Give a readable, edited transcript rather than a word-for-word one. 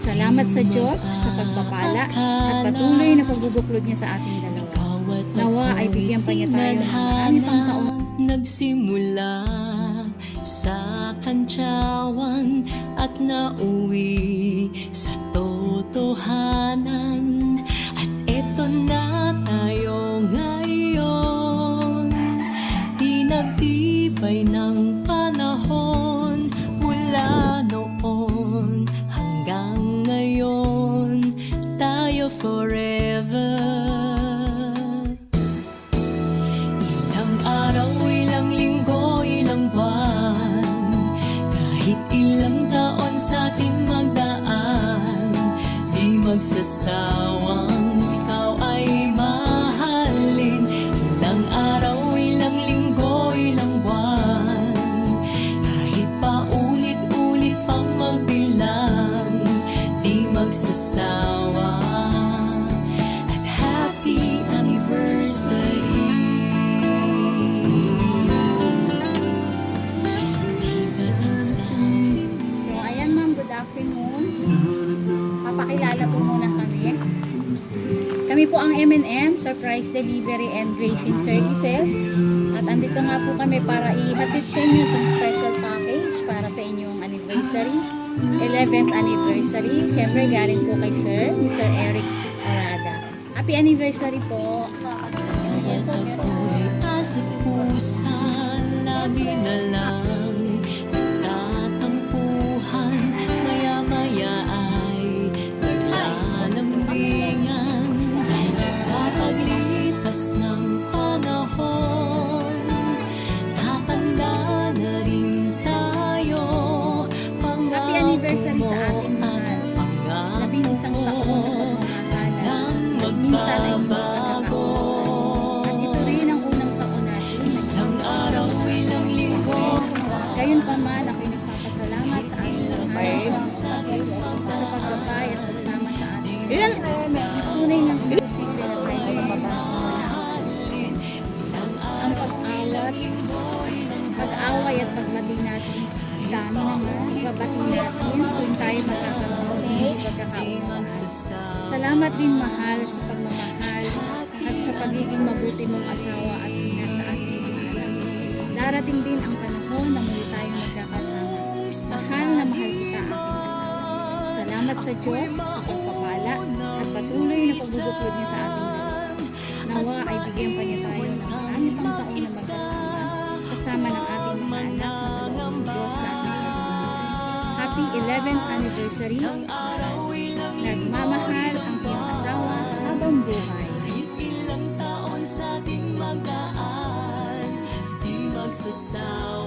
Salamat sa Diyos sa pagpapala at patuloy na pagbubuklod niya sa ating dalawa. Nawa ay bigyan pa niya tayo ng marami pang taon. Nagsimula sa kantsawan at nauwi sa totohanan. At eto na tayo ngayon, tinagtibay ng panahon mula noon hanggang ngayon, tayo forever. Ilang araw, ilang linggo, ilang buwan, kahit ilang taon sa ating magdaan, di magsasawang ikaw ay mahalin. Ilang araw, ilang linggo, ilang buwan, kahit pa ulit-ulit pang magbilang, di magsasawa. At happy anniversary. So ayan ma'am, good afternoon. Papakilala po muna kami. Kami po ang M&M Surprise Delivery and Racing Services. At andito nga po kami para ihatid sa inyo itong special package para sa inyong anniversary, 11th anniversary. Siyempre galing po kay Sir, Mr. Eric Arada. Happy anniversary po. At ako'y asot pusa, lagi na lang nagtatampuhan, maya-maya ay naglalambingan. At sa paglipas ng panahon, tatanda na rin tayo. Happy anniversary sa ating mahal. Pangako 11 taon na pagmamahalan. At minsan ay magbabago. at ito rin ang unang taon natin. Ilang araw, ilang linggo, Gayon pa man, ako'y nagpapasalamat sa ating mahal sa paggabay at pagsama sa ating tunay ng posible na tayo ay mababago. Ang pag-away at pagbati natin sa amin naman, babati natin kung tayo magkakaroon pagkakaunawaan. Salamat din mahal sa pagmamahal at sa pagiging mabuti mong asawa at ina sa ating mga anak. Darating din ang panahon na muli tayong magkakasama. Mahal na mahal kita aking asawa. Salamat sa Diyos sa pagpapala at patuloy na pagbubuklod niya sa ating dalawa. Nawa ay bigyan pa niya tayo ng marami pang taon na magkasama kasama ng ating mga anak na dalawang Diyos sa ating pagmamahal. Happy 11th anniversary. Nagmamahal ang iyong asawa habang buhay. ilang taon sa ating magdaan, di magsasawa.